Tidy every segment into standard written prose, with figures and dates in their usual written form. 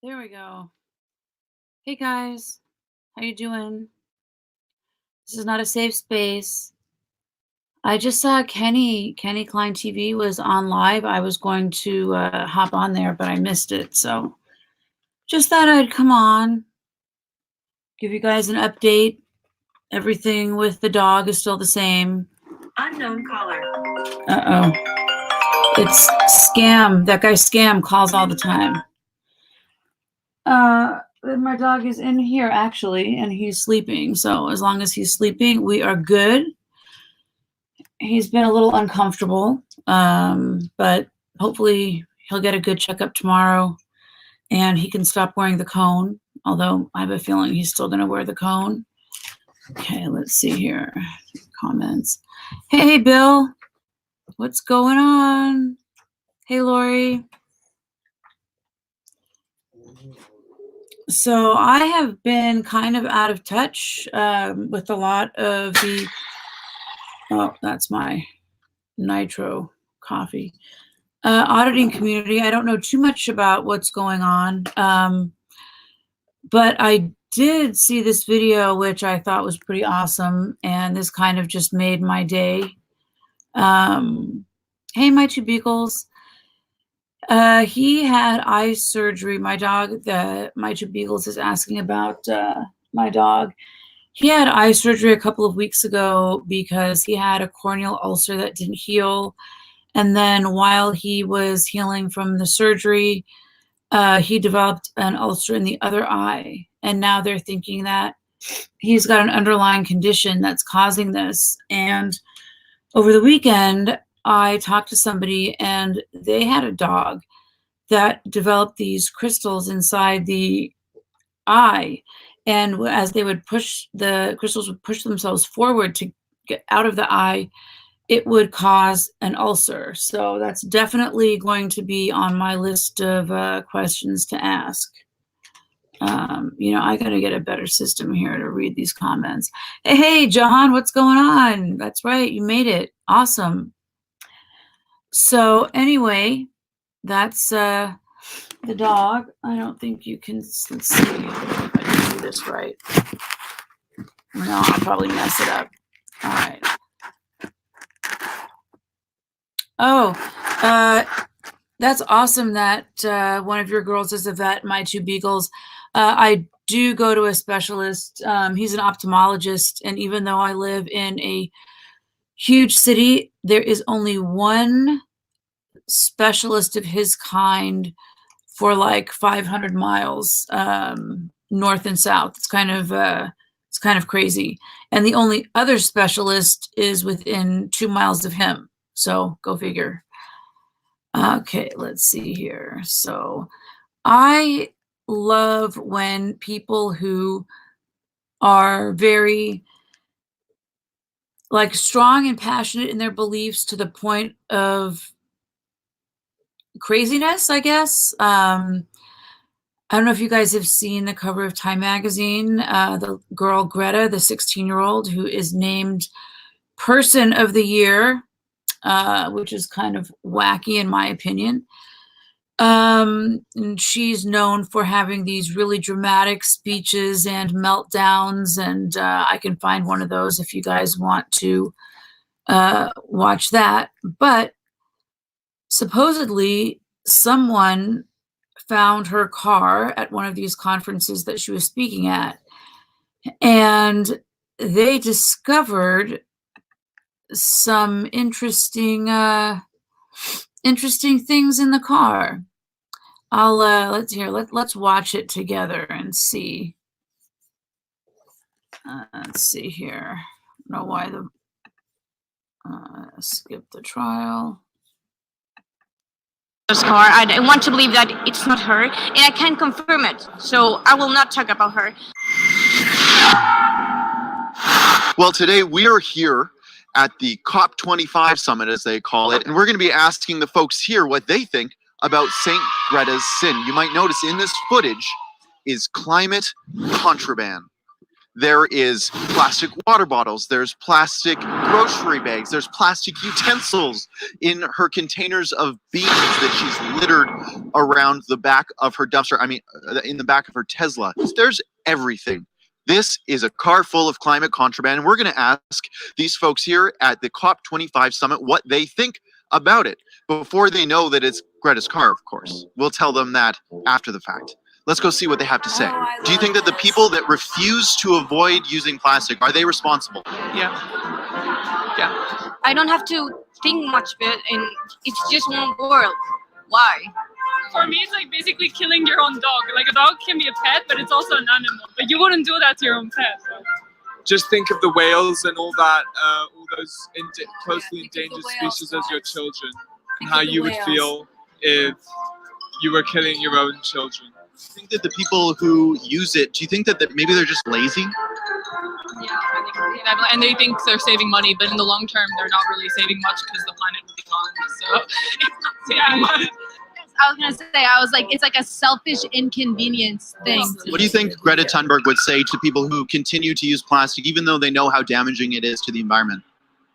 There we go. Hey guys, how you doing? This is not a safe space. I just saw Kenny Klein TV was on live. I was going to hop on there, but I missed it. So just thought I'd come on, give you guys an update. Everything with the dog is still the same. Unknown caller. Uh-oh. It's Scam. That guy Scam calls all the time. My dog is in here actually, and he's sleeping. So as long as he's sleeping, we are good. He's been a little uncomfortable, but hopefully he'll get a good checkup tomorrow and he can stop wearing the cone. Although I have a feeling he's still going to wear the cone. Okay, let's see here. Comments. Hey, Bill. What's going on? Hey, Lori. So I have been kind of out of touch with a lot of the, oh, that's my nitro coffee, auditing community. I don't know too much about what's going on, but I did see this video, which I thought was pretty awesome, and this kind of just made my day. Hey, my two beagles. He had eye surgery. My dog, my two beagles, is asking about my dog. He had eye surgery a couple of weeks ago because he had a corneal ulcer that didn't heal. And then while he was healing from the surgery, he developed an ulcer in the other eye. And now they're thinking that he's got an underlying condition that's causing this. And over the weekend, I talked to somebody and they had a dog that developed these crystals inside the eye. And as they would push, the crystals would push themselves forward to get out of the eye, it would cause an ulcer. So that's definitely going to be on my list of questions to ask. You know, I got to get a better system here to read these comments. Hey, John, what's going on? That's right. You made it. Awesome. So anyway, that's the dog. I don't think you can, let's see if I can do this right. No, I'll probably mess it up. All right. Oh, that's awesome that one of your girls is a vet, my two beagles. I do go to a specialist. He's an ophthalmologist, and even though I live in a huge city, there is only one specialist of his kind for like 500 miles north and south. It's kind of crazy. And the only other specialist is within 2 miles of him. So go figure. Okay, let's see here. So I love when people who are very like strong and passionate in their beliefs to the point of craziness, I guess. I don't know if you guys have seen the cover of Time magazine, the girl Greta, the 16-year-old who is named Person of the Year, which is kind of wacky in my opinion. And she's known for having these really dramatic speeches and meltdowns, and I can find one of those if you guys want to watch that. But supposedly someone found her car at one of these conferences that she was speaking at, and they discovered some interesting things in the car. I'll let's watch it together and see. Let's see here. I don't know why the skip the trial. Car. I want to believe that it's not her, and I can't confirm it, so I will not talk about her. Well, today we are here at the COP25 summit, as they call it, and we're going to be asking the folks here what they think about St. Greta's sin. You might notice in this footage is climate contraband. There is plastic water bottles, there's plastic grocery bags, there's plastic utensils in her containers of beans that she's littered around the back of her dumpster. I mean, in the back of her Tesla. There's everything. This is a car full of climate contraband, and we're going to ask these folks here at the COP25 summit what they think about it before they know that it's Greta's car, of course. We'll tell them that after the fact. Let's go see what they have to say. Do you think that the people that refuse to avoid using plastic, are they responsible? Yeah. Yeah. I don't have to think much of it, and it's just one world. Why? For me, it's like basically killing your own dog. Like a dog can be a pet, but it's also an animal. But you wouldn't do that to your own pet. So. Just think of the whales and all that, all those closely endangered species as your children, and how you would feel if you were killing your own children. Do you think that the people who use it, do you think that maybe they're just lazy? Yeah, I think, and they think they're saving money, but in the long term, they're not really saving much because the planet will be gone. So it's not saving much. I was gonna say, it's like a selfish inconvenience thing. What do you think Greta Thunberg would say to people who continue to use plastic, even though they know how damaging it is to the environment?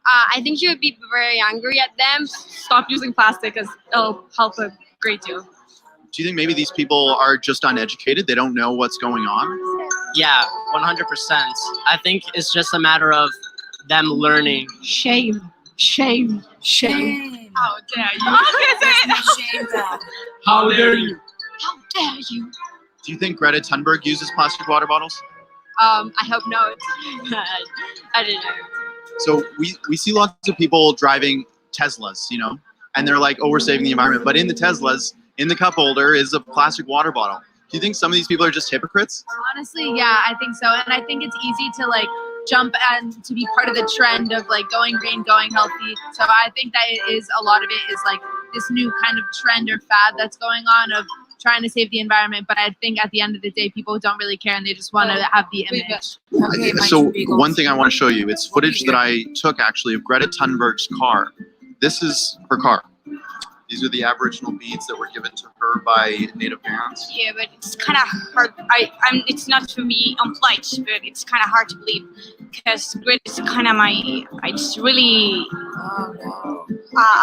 I think she would be very angry at them. Stop using plastic, as it'll help a great deal. Do you think maybe these people are just uneducated? They don't know what's going on? Yeah, 100%. I think it's just a matter of them learning. Shame. How dare you? How dare you? How dare you? Do you think Greta Thunberg uses plastic water bottles? I hope not. I don't know. So we see lots of people driving Teslas, you know, and they're like, oh, we're saving the environment. But in the Teslas, in the cup holder is a plastic water bottle. Do you think some of these people are just hypocrites? Honestly, yeah, I think so. And I think it's easy to like jump and to be part of the trend of like going green, going healthy. So I think that it is, a lot of it is like this new kind of trend or fad that's going on of trying to save the environment. But I think at the end of the day, people don't really care and they just want to have the image. Okay, So one thing I want to show you, it's footage that I took actually of Greta Thunberg's car. This is her car. These are the Aboriginal beads that were given to her by Native parents. Yeah, but it's kind of hard. It's not to be unpolite, but it's kind of hard to believe because it's kind of it's really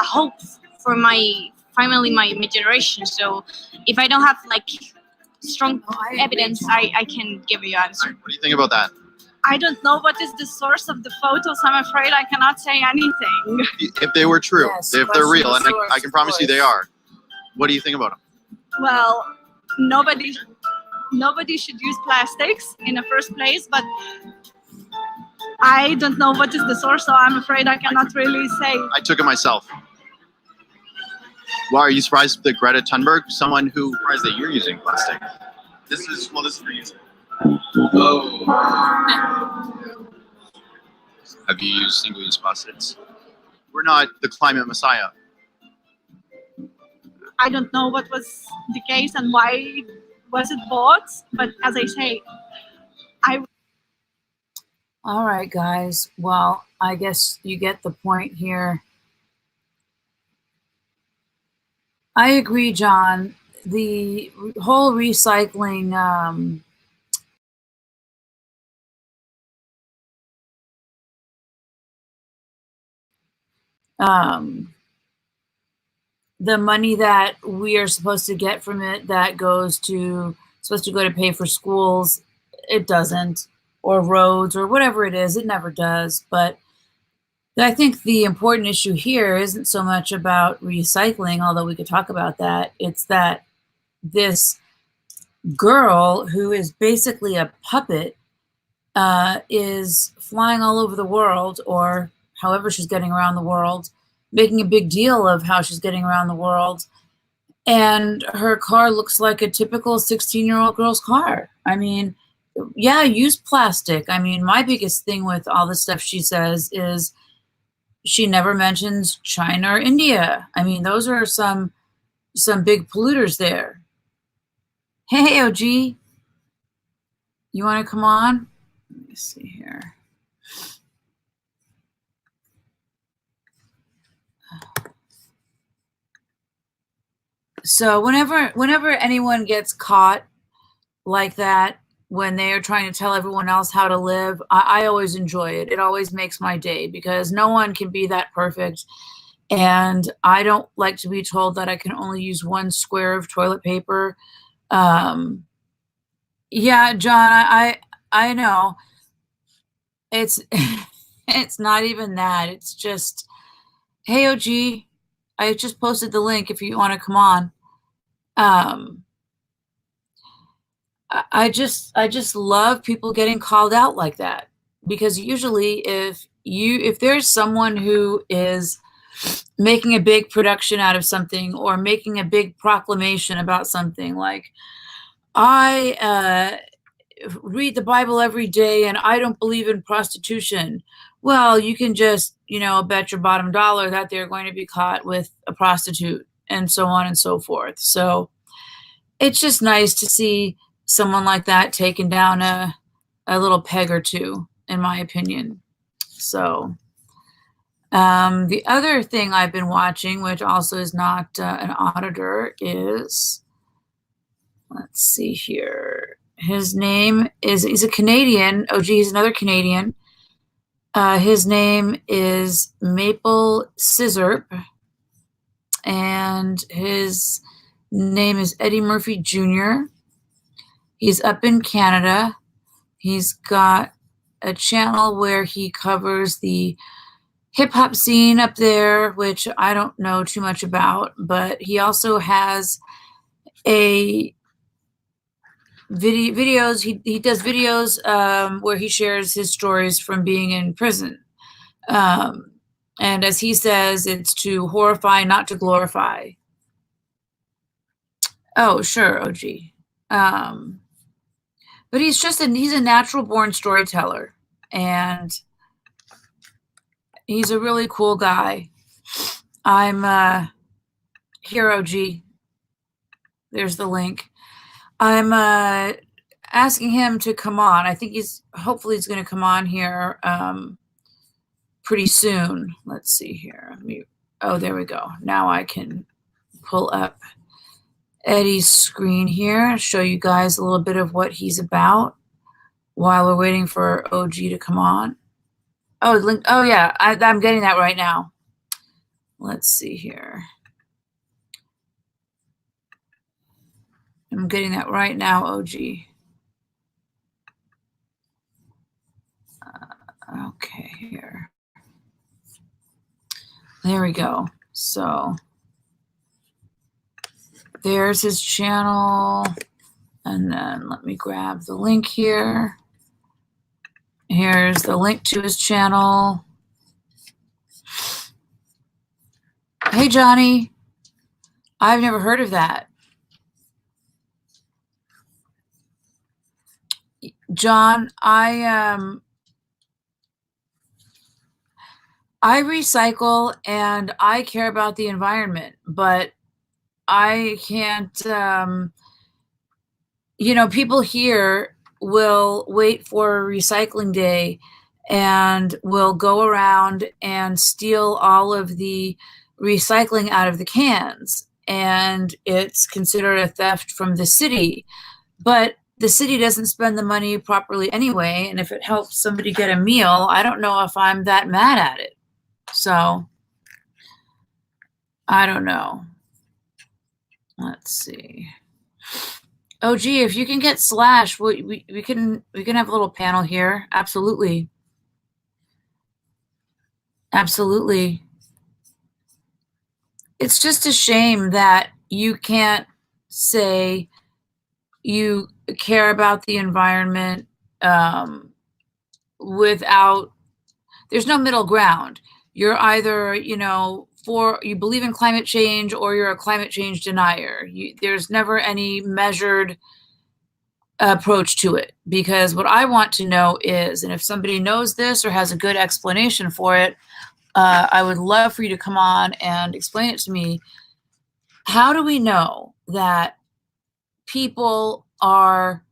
hope for my family, my generation. So if I don't have like strong evidence, I can give you an answer. What do you think about that? I don't know what is the source of the photos. I'm afraid I cannot say anything. If they were true, Yes, if they're real, and source, I can promise you they are. What do you think about them? Well, nobody should use plastics in the first place, but I don't know what is the source, so I'm afraid I cannot really say. I took it myself. Why are you surprised that Greta Thunberg, someone who surprised that you're using plastic? This is for you. Oh. Have you used single-use plastics? We're not the climate messiah. I don't know what was the case and why was it bought, but as I say, All right, guys. Well, I guess you get the point here. I agree, John. The whole recycling the money that we are supposed to get from it that supposed to go to pay for schools, it doesn't, or roads or whatever it is, it never does. But I think the important issue here isn't so much about recycling, although we could talk about that. It's that this girl who is basically a puppet is flying all over the world, or however she's getting around the world, making a big deal of how she's getting around the world. And her car looks like a typical 16-year-old girl's car. I mean, yeah, use plastic. I mean, my biggest thing with all the stuff she says is she never mentions China or India. I mean, those are some big polluters there. Hey, OG, you want to come on? Let me see here. So whenever anyone gets caught like that, when they are trying to tell everyone else how to live, I always enjoy it. It always makes my day because no one can be that perfect. And I don't like to be told that I can only use one square of toilet paper. Yeah, John, I know. It's it's not even that. It's just, hey, OG, I just posted the link if you want to come on. I just love people getting called out like that, because usually if there's someone who is making a big production out of something or making a big proclamation about something like, I read the Bible every day and I don't believe in prostitution. Well, you can just, bet your bottom dollar that they're going to be caught with a prostitute and so on and so forth. So it's just nice to see someone like that taken down a little peg or two, in my opinion. So the other thing I've been watching, which also is not an auditor, is, let's see here. His name is, he's a Canadian. Oh, gee, he's another Canadian. His name is Maple SIZZURP, and his name is Eddie Murphy Jr. He's up in Canada. He's got a channel where he covers the hip hop scene up there, which I don't know too much about, but he also has a videos. He does videos where he shares his stories from being in prison. And as he says, it's to horrify, not to glorify. Oh, sure, OG. But he's a natural born storyteller, and he's a really cool guy. I'm here, OG. There's the link. I'm asking him to come on. I think hopefully he's going to come on here pretty soon. Let's see here. Oh, there we go. Now I can pull up Eddie's screen here, show you guys a little bit of what he's about while we're waiting for OG to come on. Oh, link. Oh yeah, I'm getting that right now. Let's see here. I'm getting that right now, OG. Okay, here. There we go. So there's his channel. And then let me grab the link here. Here's the link to his channel. Hey, Johnny. I've never heard of that. John, I recycle and I care about the environment, but I can't, people here will wait for recycling day and will go around and steal all of the recycling out of the cans. And it's considered a theft from the city. But the city doesn't spend the money properly anyway. And if it helps somebody get a meal, I don't know if I'm that mad at it. So I don't know. Let's see. Oh, gee, if you can get Slash, we can have a little panel here. Absolutely. Absolutely. It's just a shame that you can't say you care about the environment without, there's no middle ground. You're either, you believe in climate change or you're a climate change denier. There's never any measured approach to it, because what I want to know is, and if somebody knows this or has a good explanation for it, I would love for you to come on and explain it to me. How do we know that people are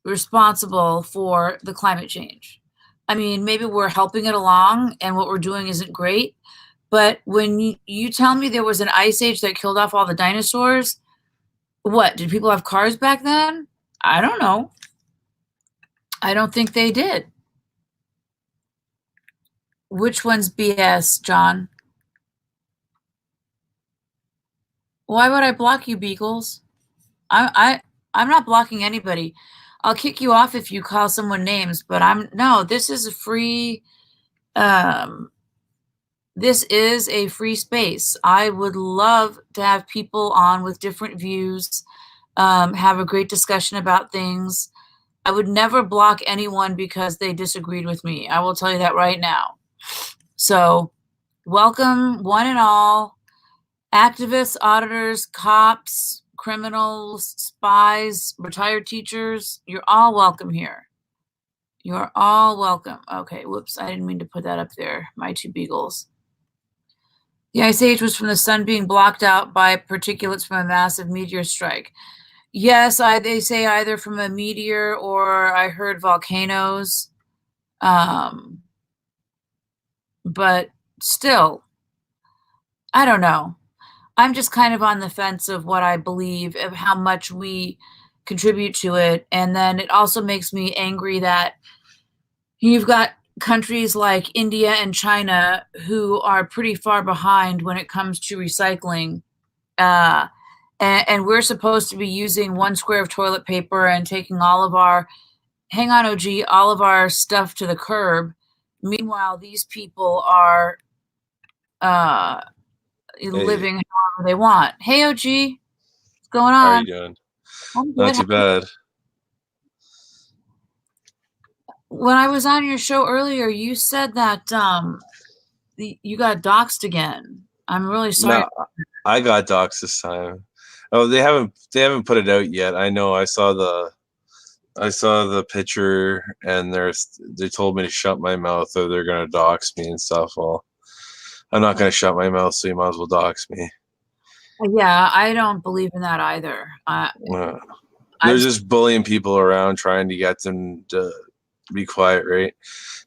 responsible for the climate change? I mean, maybe we're helping it along and what we're doing isn't great. But when you tell me there was an ice age that killed off all the dinosaurs, what, did people have cars back then? I don't know. I don't think they did. Which one's BS, John? Why would I block you, Beagles? I'm not blocking anybody. I'll kick you off if you call someone names, but no, this is a free, this is a free space. I would love to have people on with different views, have a great discussion about things. I would never block anyone because they disagreed with me. I will tell you that right now. So welcome one and all, activists, auditors, cops, criminals, spies, retired teachers. You're all welcome here. You're all welcome. Okay, whoops, I didn't mean to put that up there. My two beagles. The Ice Age was from the sun being blocked out by particulates from a massive meteor strike. Yes, they say either from a meteor or I heard volcanoes. But still, I don't know. I'm just kind of on the fence of what I believe, of how much we contribute to it. And then it also makes me angry that you've got countries like India and China who are pretty far behind when it comes to recycling. And we're supposed to be using 1 square of toilet paper and taking all of our, hang on, OG, all of our stuff to the curb. Meanwhile, these people are living however they want. Hey, OG, what's going on? How are you doing? Not too bad. When I was on your show earlier, you said that you got doxxed again. I'm really sorry. No, I got doxxed this time. Oh, they haven't put it out yet. I know. I saw the picture, and they told me to shut my mouth or they're gonna dox me and stuff. Well, I'm not gonna shut my mouth, so you might as well dox me. Yeah, I don't believe in that either. They're just bullying people around, trying to get them to be quiet, right?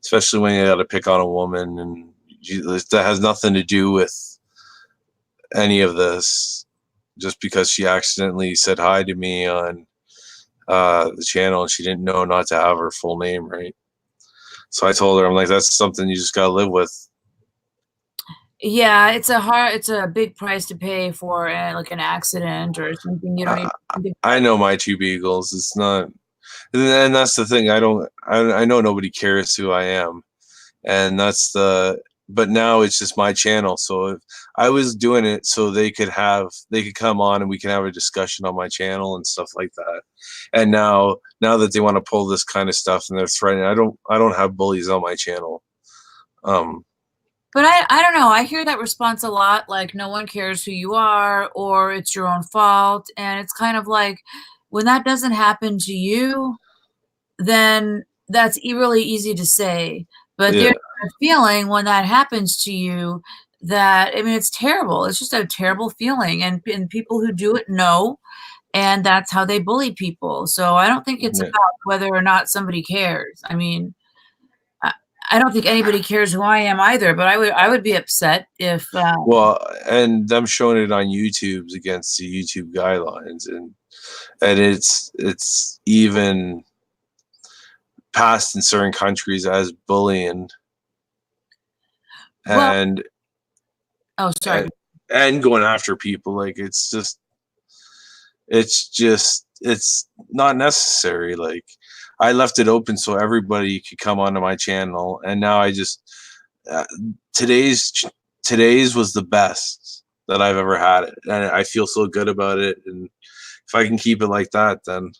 Especially when you got to pick on a woman, and that has nothing to do with any of this. Just because she accidentally said hi to me on the channel, and she didn't know not to have her full name, right? So I told her, I'm like, that's something you just gotta live with. Yeah, it's a big price to pay for like an accident or something you don't even. I know my two beagles. It's not, and that's the thing. I know nobody cares who I am, and but now it's just my channel. So if I was doing it so they could come on and we can have a discussion on my channel and stuff like that. And now that they want to pull this kind of stuff and they're threatening, I don't have bullies on my channel. But I don't know. I hear that response a lot, like no one cares who you are or it's your own fault. And it's kind of like when that doesn't happen to you, then that's really easy to say. But there's a feeling when that happens to you that, I mean, it's terrible. It's just a terrible feeling. And people who do it know, and that's how they bully people. So I don't think it's about whether or not somebody cares. I mean, I don't think anybody cares who I am either, but I would be upset if well, and them showing it on YouTube's against the YouTube guidelines, and it's even passed in certain countries as bullying. And and going after people, like it's not necessary. Like I left it open so everybody could come onto my channel, and now I just today's was the best that I've ever had it, and I feel so good about it. And if I can keep it like that, then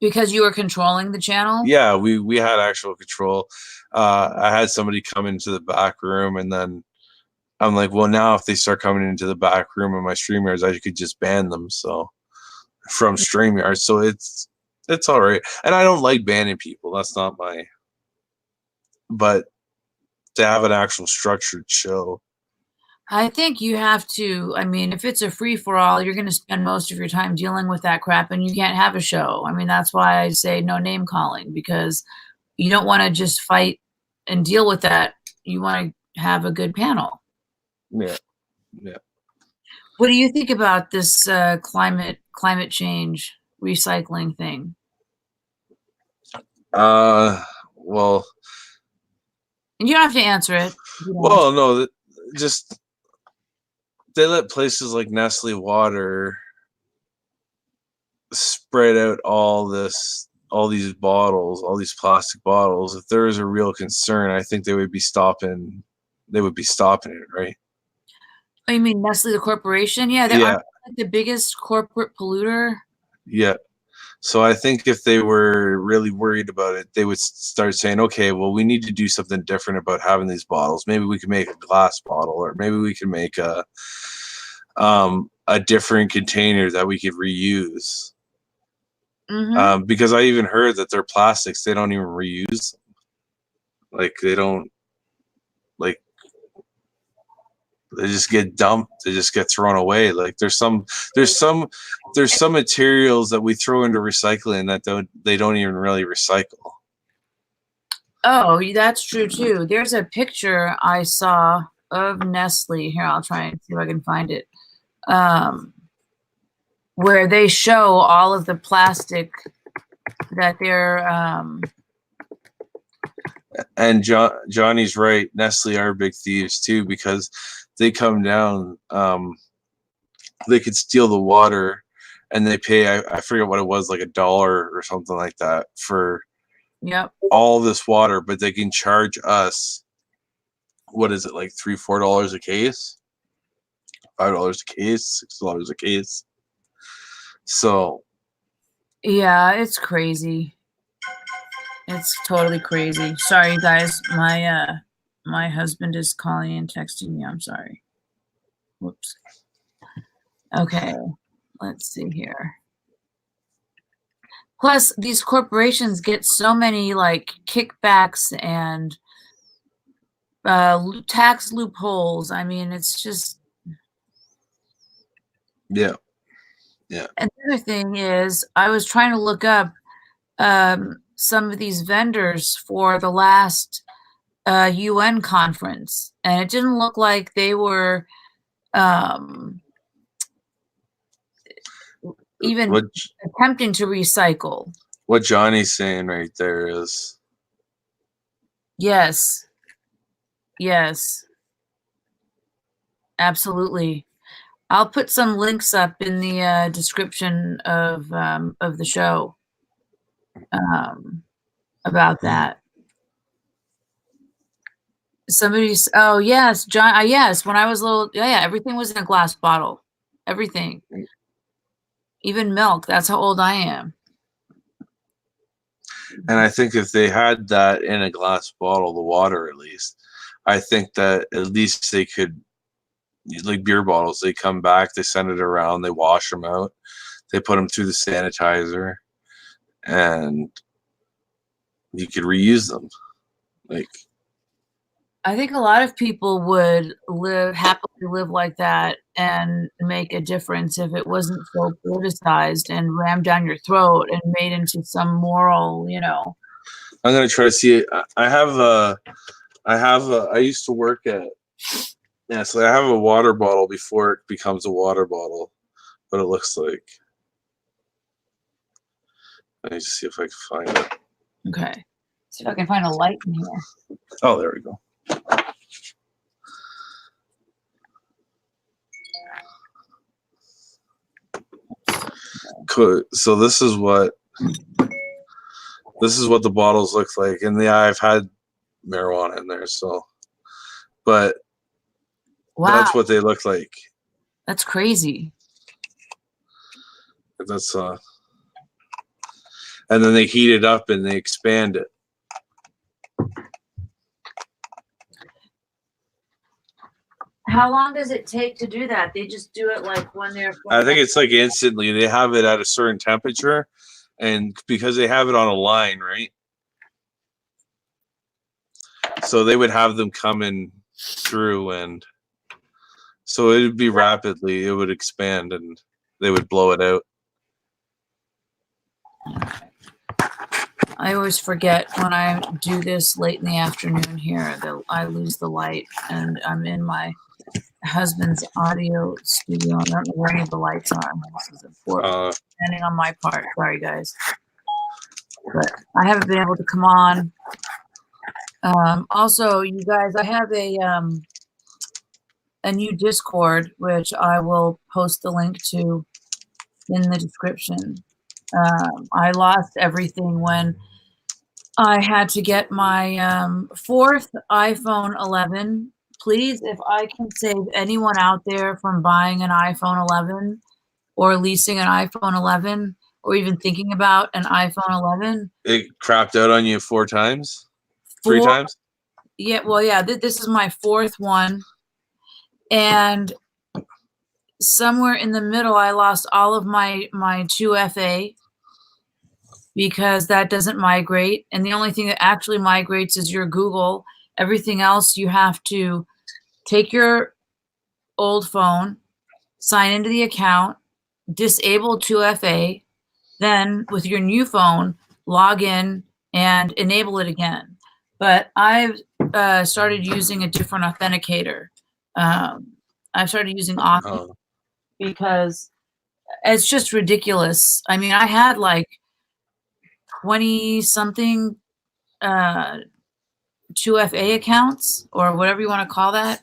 because you were controlling the channel. Yeah, we had actual control. I had somebody come into the back room, and then I'm like, well, now if they start coming into the back room of my StreamYards, I could just ban them. So from StreamYards, so it's all right. And I don't like banning people. That's not my. But to have an actual structured show, I think you have to. I mean, if it's a free for all, you're going to spend most of your time dealing with that crap, and you can't have a show. I mean, that's why I say no name calling, because you don't want to just fight and deal with that. You want to have a good panel. Yeah. What do you think about this climate change recycling thing? Well, And you don't have to answer it. Well, no, just they let places like Nestle Water spread out all these bottles, all these plastic bottles. If there was a real concern, I think they would be stopping it, right? Oh, you mean Nestle the corporation? Yeah, they're like the biggest corporate polluter. Yeah. So I think if they were really worried about it, they would start saying, okay, well, we need to do something different about having these bottles. Maybe we can make a glass bottle, or maybe we can make a different container that we could reuse. Mm-hmm. Because I even heard that their plastics, they don't even reuse them. Like they don't, like they just get dumped. They just get thrown away. Like there's some materials that we throw into recycling that they don't even really recycle. Oh, that's true too. There's a picture I saw of Nestle. Here, I'll try and see if I can find it. Where they show all of the plastic that they're and Johnny's right. Nestle are big thieves too, because they come down, they could steal the water, and they pay, I forget what it was, like $1 or something like that for all this water, but they can charge us, what is it, like $3-4 a case, $5 a case, $6 a case. So yeah, it's crazy. It's totally crazy. Sorry guys, my husband is calling and texting me. I'm sorry. Whoops. Okay, let's see here. Plus, these corporations get so many like kickbacks and tax loopholes. I mean, it's just yeah. And the other thing is, I was trying to look up some of these vendors for the last UN conference, and it didn't look like they were even attempting to recycle. What Johnny's saying right there is, yes, absolutely. I'll put some links up in the description of the show about that. Somebody's, oh yes, John, yes, when I was little, yeah, everything was in a glass bottle, everything, even milk. That's how old I am. And I think if they had that in a glass bottle, the water at least, I think that at least they could, like beer bottles, they come back, they send it around, they wash them out, they put them through the sanitizer, and you could reuse them. Like, I think a lot of people would happily live like that and make a difference if it wasn't so politicized and rammed down your throat and made into some moral, you know. I'm gonna try to see it. I used to work at, yeah, so I have a water bottle before it becomes a water bottle, what it looks like. Let me just see if I can find it. Okay. See if I can find a light in here. Oh, there we go. Cool. So this is what the bottles look like, and yeah, I've had marijuana in there, so, but wow, that's what they look like. That's crazy. That's and then they heat it up and they expand it. How long does it take to do that? They just do it like when they're... I think it's like instantly. They have it at a certain temperature, and because they have it on a line, right? So they would have them coming through, and so it would be rapidly, it would expand, and they would blow it out. I always forget when I do this late in the afternoon here that I lose the light, and I'm in my husband's audio studio. I don't know where any of the lights are. This is important, depending on my part. Sorry, guys. but I haven't been able to come on. Also, you guys, I have a new Discord, which I will post the link to in the description. I lost everything when I had to get my fourth iPhone 11. Please, if I can save anyone out there from buying an iPhone 11 or leasing an iPhone 11 or even thinking about an iPhone 11. It crapped out on you 4 times? 3 times? Yeah, well, yeah, this is my fourth one. And somewhere in the middle, I lost all of my 2FA because that doesn't migrate. And the only thing that actually migrates is your Google. Everything else, you have to take your old phone, sign into the account, disable 2FA, then with your new phone, log in and enable it again. But I've started using a different authenticator. I've started using Okta because it's just ridiculous. I mean, I had like 20 something 2FA accounts or whatever you want to call that.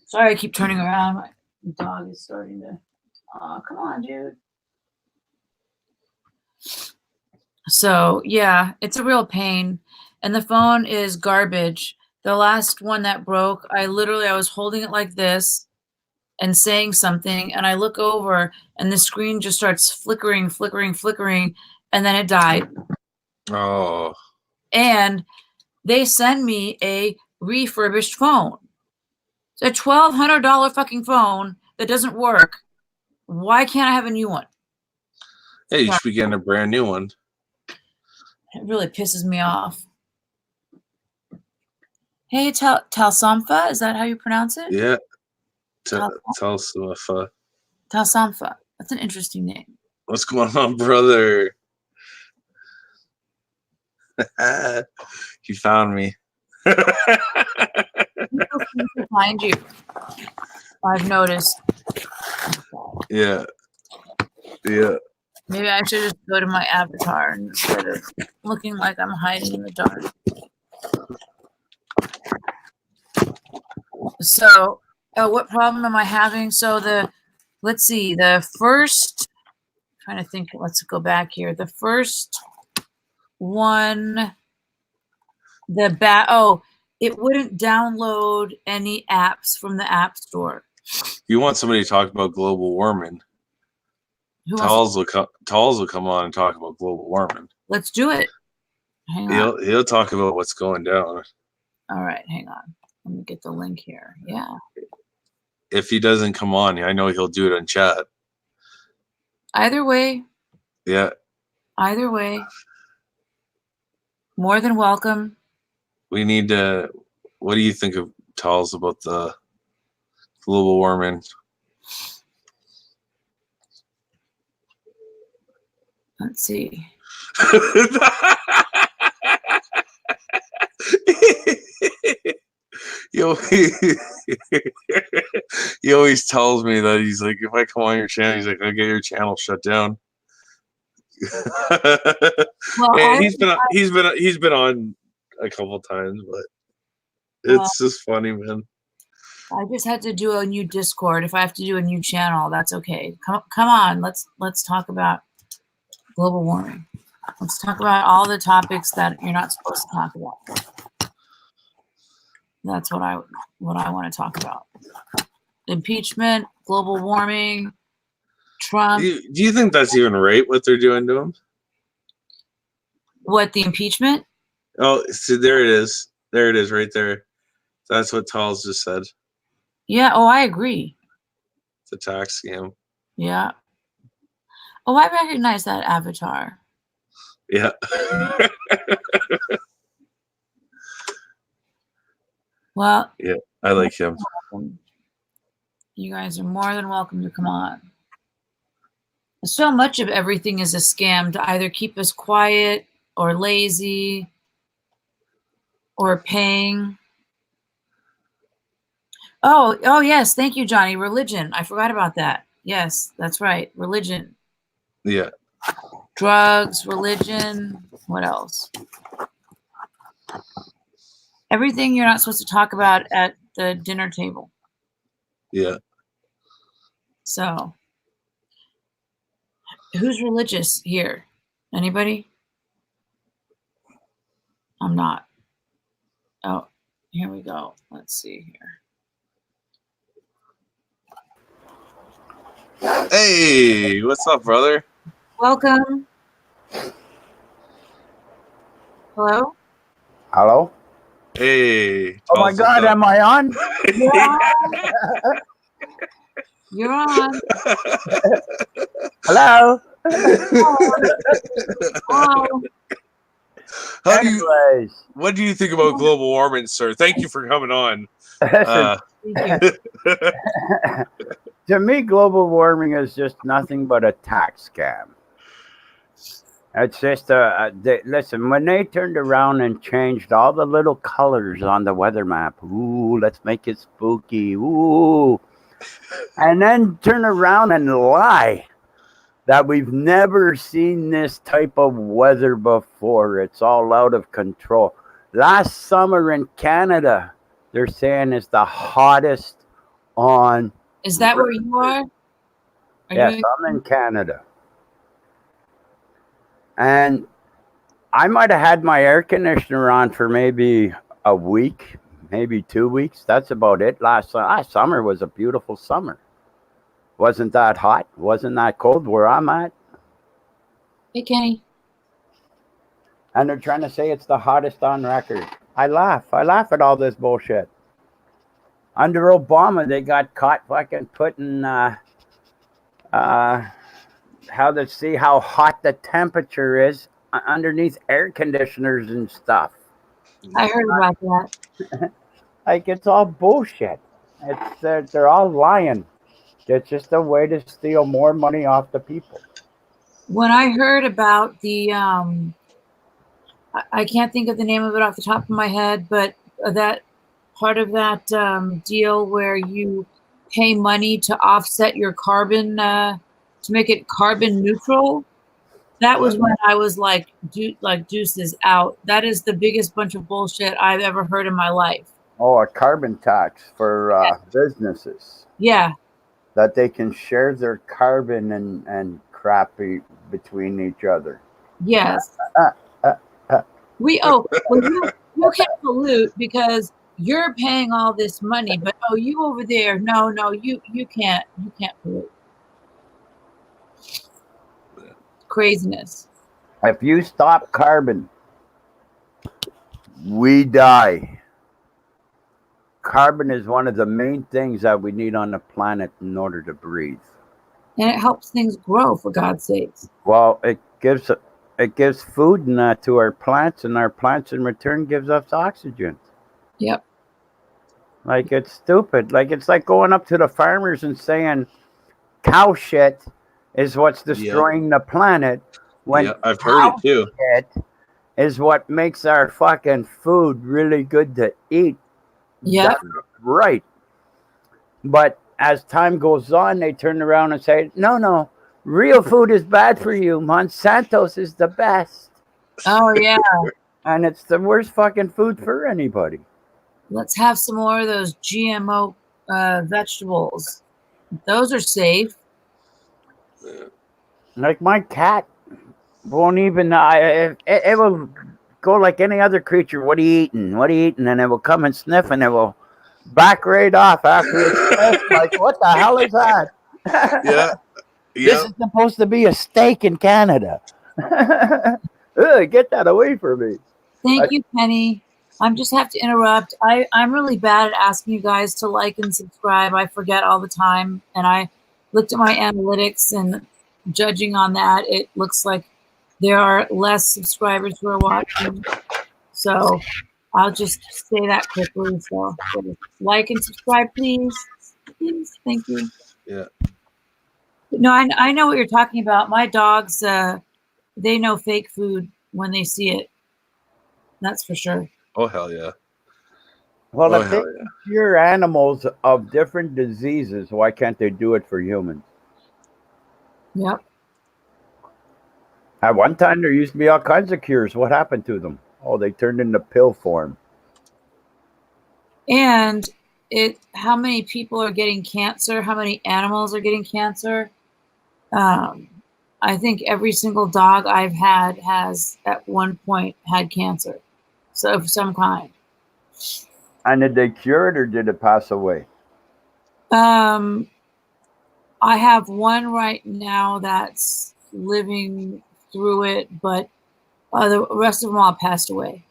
Sorry, I keep turning around. My dog is starting to, oh, come on, dude. So yeah, it's a real pain. And the phone is garbage. The last one that broke, I was holding it like this and saying something, and I look over and the screen just starts flickering, and then it died. Oh. And they send me a refurbished phone. It's a $1,200 fucking phone that doesn't work. Why can't I have a new one? Hey, you should be getting a brand new one. It really pisses me off. Hey, Talsomfa, is that how you pronounce it? Yeah. Talsomfa. Talsomfa. That's an interesting name. What's going on, brother? You found me. People seem to find you. I've noticed. Yeah. Yeah. Maybe I should just go to my avatar instead of looking like I'm hiding in the dark. So, what problem am I having? So let's see, the first, trying to think, let's go back here. The first one, it wouldn't download any apps from the App Store. You want somebody to talk about global warming? Talls will come on and talk about global warming. Let's do it. Hang on. He'll talk about what's going down. All right, hang on. Let me get the link here. Yeah. If he doesn't come on, I know he'll do it on chat. Either way. Yeah. Either way. More than welcome. We need to. What do you think of Talls about the global warming? Let's see. He always tells me that he's like, if I come on your channel, he's like, I'll get your channel shut down. Well, he's been on a couple times, but it's just funny, man. I just had to do a new Discord. If I have to do a new channel, that's okay. Come on, let's talk about global warming. Let's talk about all the topics that you're not supposed to talk about. That's what I want to talk about. Impeachment, global warming, Trump. Do you think that's even right, what they're doing to him? What, the impeachment? Oh, so there it is. There it is right there. That's what Talls just said. Yeah, oh, I agree. It's a tax scam. Yeah. Oh, I recognize that avatar. Yeah. Well, yeah, I like him. You guys are more than welcome to come on. So much of everything is a scam to either keep us quiet or lazy or paying. Oh, yes. Thank you, Johnny. Religion. I forgot about that. Yes, that's right. Religion. Yeah. drugs, religion. What else? Everything you're not supposed to talk about at the dinner table. Yeah. So, who's religious here? Anybody? I'm not. Oh, here we go. Let's see here. Hey, what's up, brother? Welcome. Hello? Hello? Hey. Oh my God, am I on? You're on. Hello? Oh. What do you think about global warming, sir? Thank you for coming on. To me, global warming is just nothing but a tax scam. It's just listen, when they turned around and changed all the little colors on the weather map, ooh, let's make it spooky, ooh, and then turn around and lie that we've never seen this type of weather before. It's all out of control. Last summer in Canada, they're saying is the hottest on. Is that where you are? Yes, I'm in Canada. And I might have had my air conditioner on for maybe a week, maybe 2 weeks. That's about it. Last summer was a beautiful summer. Wasn't that hot. Wasn't that cold where I'm at. Hey, Kenny. And they're trying to say it's the hottest on record. I laugh. I laugh at all this bullshit. Under Obama, they got caught fucking putting how to see how hot the temperature is underneath air conditioners and stuff. I heard about that. Like, it's all bullshit. It's they're all lying. It's just a way to steal more money off the people. When I heard about the I can't think of the name of it off the top of my head, but that part of that deal where you pay money to offset your carbon to make it carbon neutral. That was when I was like deuces out. That is the biggest bunch of bullshit I've ever heard in my life. Oh, a carbon tax for businesses. Yeah. That they can share their carbon and crap between each other. Yes. You can't pollute because you're paying all this money, but you over there, no, you can't pollute. Craziness. If you stop carbon, we die. Carbon is one of the main things that we need on the planet in order to breathe. And it helps things grow, for God's sakes. Well, it gives food to our plants, and our plants in return gives us oxygen. Yep. Like, it's stupid. Like, it's like going up to the farmers and saying cow shit is what's destroying the planet. When I've heard it too. Shit is what makes our fucking food really good to eat. Yeah. Right. But as time goes on, they turn around and say, no, real food is bad for you. Monsanto's is the best. Oh, yeah. And it's the worst fucking food for anybody. Let's have some more of those GMO vegetables. Those are safe. Like, my cat won't even, it will go like any other creature. What are you eating? What are you eating? And it will come and sniff, and it will back right off after it's like, what the hell is that? Yeah. This is supposed to be a steak in Canada. Get that away from me. Thank you, Penny. I just have to interrupt. I'm really bad at asking you guys to like and subscribe. I forget all the time. And I looked at my analytics, and judging on that, it looks like there are less subscribers who are watching. So I'll just say that quickly. So like and subscribe, please. Please. Thank you. Yeah. No, I know what you're talking about. My dogs, they know fake food when they see it. That's for sure. Oh, hell yeah. Well, if they cure animals of different diseases, why can't they do it for humans? Yep. At one time, there used to be all kinds of cures. What happened to them? Oh, they turned into pill form. And how many people are getting cancer? How many animals are getting cancer? I think every single dog I've had has at one point had cancer, so of some kind. And did they cure it or did it pass away? I have one right now that's living through it, but the rest of them all passed away.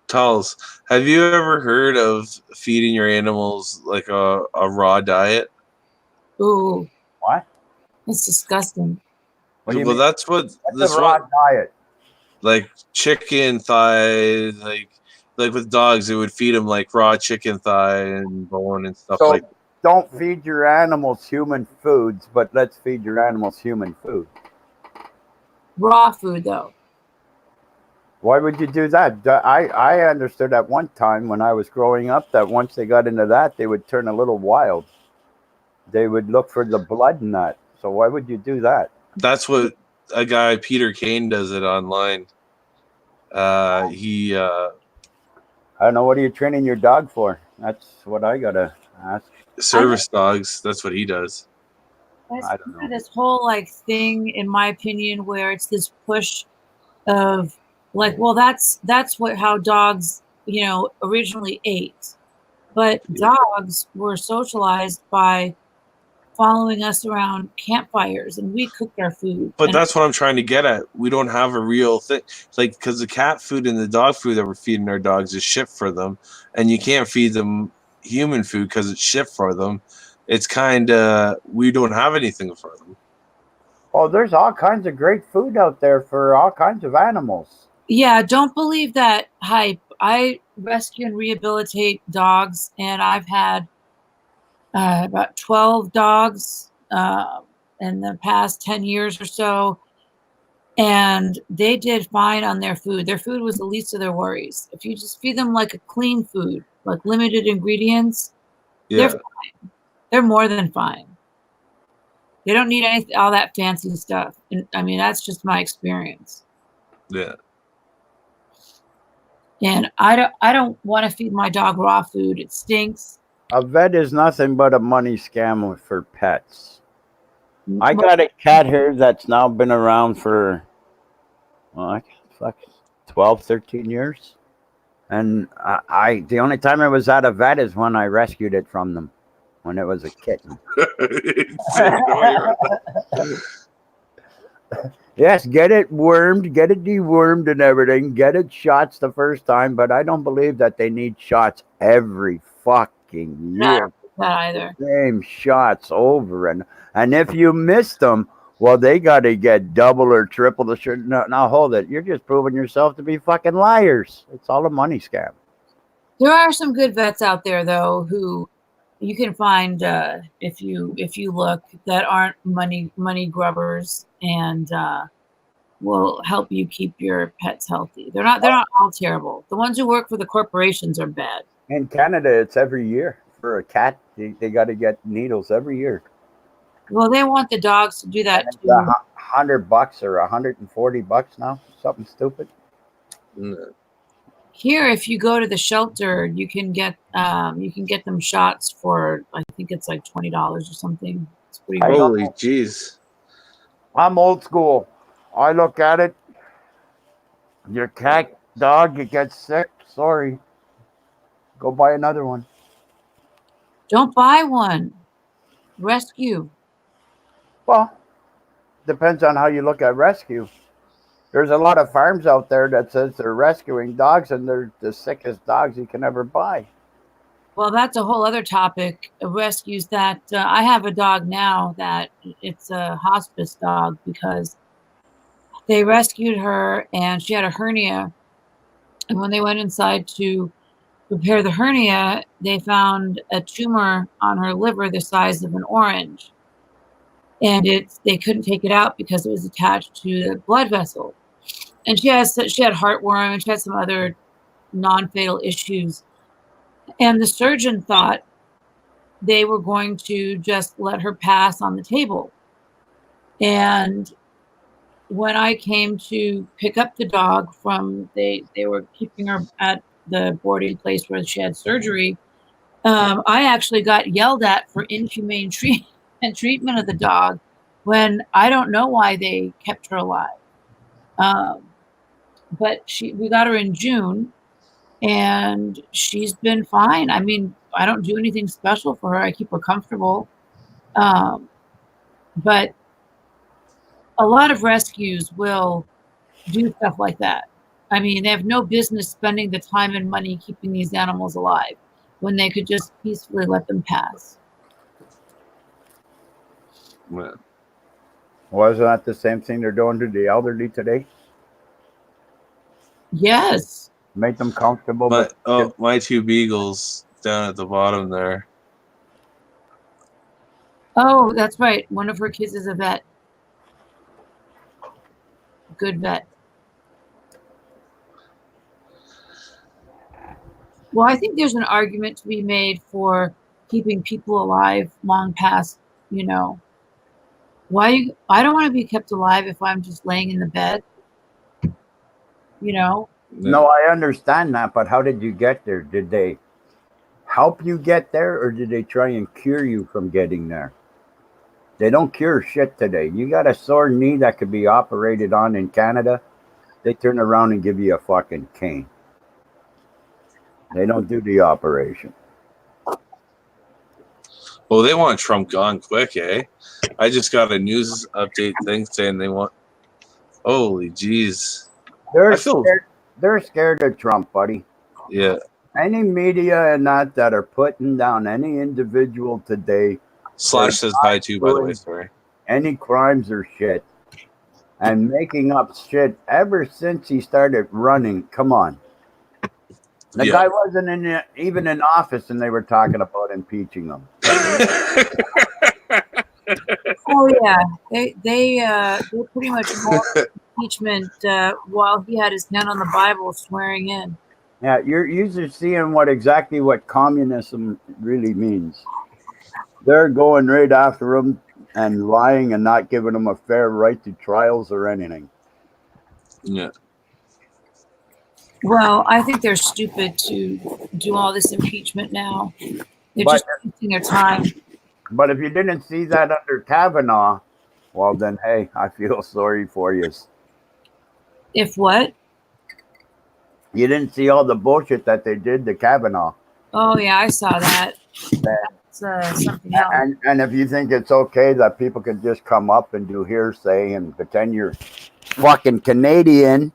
Talls, have you ever heard of feeding your animals like a raw diet? Ooh, What? it's disgusting. What do you Well, mean? that's what What's this a raw one, diet? like chicken thigh, like with dogs, it would feed them like raw chicken thigh and bone and stuff So like. don't feed your animals human foods, but let's feed your animals human food. Raw food, though. Why would you do that? I understood at one time when I was growing up that once they got into that, they would turn a little wild. They would look for the blood in that. So why would you do that? That's what a guy, Peter Kane, does it online. I don't know. What are you training your dog for? That's what I gotta ask. Service dogs. That's what he does. I don't know. This whole like thing, in my opinion, where it's this push of like, well, that's how dogs, originally ate, but dogs were socialized by following us around campfires, and we cooked our food. But that's what I'm trying to get at. We don't have a real thing, like, because the cat food and the dog food that we're feeding our dogs is shit for them, and you can't feed them human food because it's shit for them. It's kind of, we don't have anything for them. Oh, there's all kinds of great food out there for all kinds of animals. Yeah, don't believe that hype. I rescue and rehabilitate dogs, and I've had about 12 dogs in the past 10 years or so, and they did fine on their food. Their food was the least of their worries. If you just feed them like a clean food, like limited ingredients, they're fine. They're more than fine. They don't need all that fancy stuff. And I mean, that's just my experience. Yeah. And I don't want to feed my dog raw food. It stinks. A vet is nothing but a money scam for pets. I got a cat here that's now been around for 12, 13 years. And the only time I was at a vet is when I rescued it from them when it was a kitten. Yes, get it wormed, get it dewormed and everything, get it shots the first time, but I don't believe that they need shots every fucking year. Not either. Same shots over and if you missed them, well, they got to get double or triple the shit. No, now hold it. You're just proving yourself to be fucking liars. It's all a money scam. There are some good vets out there, though, who you can find if you look, that aren't money grubbers and will help you keep your pets healthy. They're not all terrible. The ones who work for the corporations are bad. In Canada, it's every year for a cat. They got to get needles every year. Well, they want the dogs to do that and too. $100 or $140 now, something stupid. Here, if you go to the shelter, you can get them shots for, I think it's like $20 or something. It's pretty good. Holy jeez. I'm old school. I look at it. Your cat, dog, you get sick. Sorry. Go buy another one. Don't buy one. Rescue. Well, depends on how you look at rescue. There's a lot of farms out there that says they're rescuing dogs and they're the sickest dogs you can ever buy. Well, that's a whole other topic. Rescues that I have a dog now that it's a hospice dog because they rescued her and she had a hernia. And when they went inside to repair the hernia, they found a tumor on her liver the size of an orange. And they couldn't take it out because it was attached to the blood vessel. And she had heartworm and she had some other non-fatal issues. And the surgeon thought they were going to just let her pass on the table. And when I came to pick up the dog from, they were keeping her at the boarding place where she had surgery. I actually got yelled at for inhumane treatment of the dog when I don't know why they kept her alive. But we got her in June, and she's been fine. I mean, I don't do anything special for her. I keep her comfortable. But a lot of rescues will do stuff like that. I mean, they have no business spending the time and money keeping these animals alive when they could just peacefully let them pass. Wasn't that the same thing they're doing to the elderly today? Yes. Make them comfortable. But my two beagles down at the bottom there. Oh, that's right. One of her kids is a vet. Good vet. Well, I think there's an argument to be made for keeping people alive long past, you know, I don't want to be kept alive if I'm just laying in the bed, you know? No, I understand that, but how did you get there? Did they help you get there, or did they try and cure you from getting there? They don't cure shit today. You got a sore knee that could be operated on in Canada, they turn around and give you a fucking cane. They don't do the operation. Well, they want Trump gone quick, eh? I just got a news update thing saying they want. Holy jeez. They're scared of Trump, buddy. Yeah. Any media and that are putting down any individual today. Slash says hi too, by the way. Sorry. Any crimes or shit. And making up shit ever since he started running. Come on. The guy wasn't even in office, and they were talking about impeaching him. Oh yeah, they pretty much called impeachment while he had his hand on the Bible, swearing in. Yeah, you're just seeing exactly what communism really means. They're going right after him and lying and not giving him a fair right to trials or anything. Yeah. Well, I think they're stupid to do all this impeachment now. They're just wasting their time. But if you didn't see that under Kavanaugh, well then, hey, I feel sorry for you. If what? You didn't see all the bullshit that they did to Kavanaugh. Oh yeah, I saw that. That's something else. And if you think it's okay that people can just come up and do hearsay and pretend you're fucking Canadian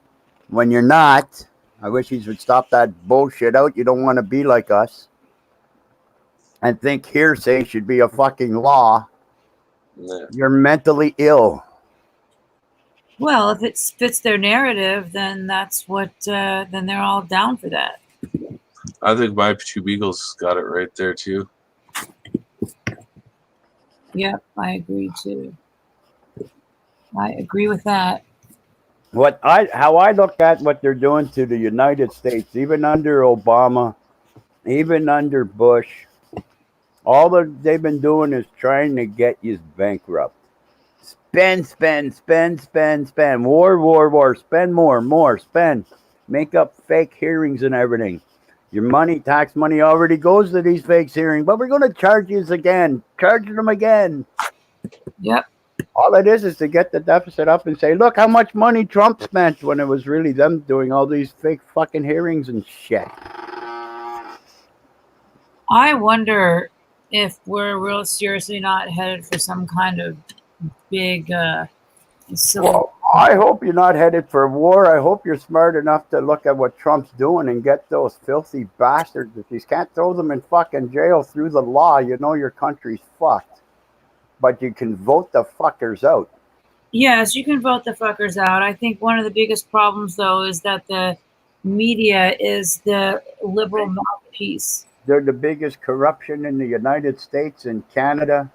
when you're not, I wish he would stop that bullshit out. You don't want to be like us. And think hearsay should be a fucking law. Yeah. You're mentally ill. Well, if it fits their narrative, then that's what. Then they're all down for that. I think my two beagles got it right there too. Yep, I agree too. I agree with that. How I look at what they're doing to the United States, even under Obama, even under Bush, all that they've been doing is trying to get you bankrupt. Spend. War. Spend more. Spend. Make up fake hearings and everything. Your money, tax money already goes to these fake hearings, but we're going to charge you again. Charging them again. Yep. All it is to get the deficit up and say, look how much money Trump spent, when it was really them doing all these fake fucking hearings and shit. I wonder if we're real seriously not headed for some kind of big civil. Well, I hope you're not headed for war. I hope you're smart enough to look at what Trump's doing and get those filthy bastards. If you can't throw them in fucking jail through the law, you know your country's fucked. But you can vote the fuckers out. Yes, you can vote the fuckers out. I think one of the biggest problems, though, is that the media is the liberal mouthpiece. They're the biggest corruption in the United States and Canada.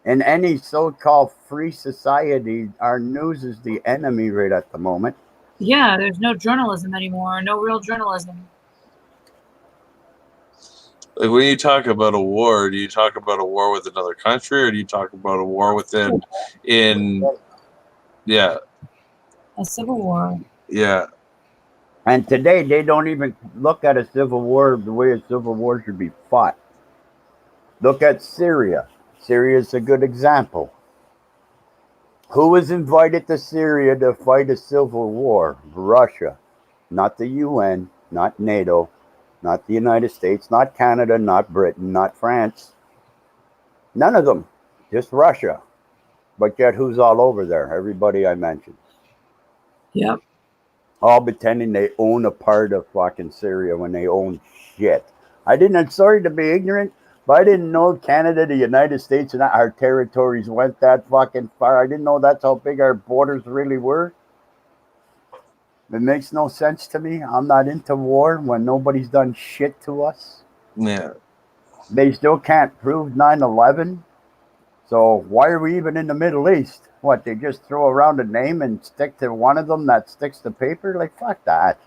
In any so-called free society, our news is the enemy right at the moment. Yeah, there's no journalism anymore. No real journalism. Like when you talk about a war, do you talk about a war with another country, or do you talk about a war within? Yeah. A civil war. Yeah. And today they don't even look at a civil war the way a civil war should be fought. Look at Syria. Syria is a good example. Who was invited to Syria to fight a civil war? Russia. Not the UN, not NATO, not the United States, not Canada, not Britain, not France. None of them. Just Russia. But yet who's all over there? Everybody I mentioned. Yep. All pretending they own a part of fucking Syria when they own shit. I'm sorry to be ignorant, but I didn't know Canada, the United States, and our territories went that fucking far. I didn't know that's how big our borders really were. It makes no sense to me. I'm not into war when nobody's done shit to us. Yeah. They still can't prove 9/11. So why are we even in the Middle East? What, they just throw around a name and stick to one of them that sticks to paper? Like, fuck that.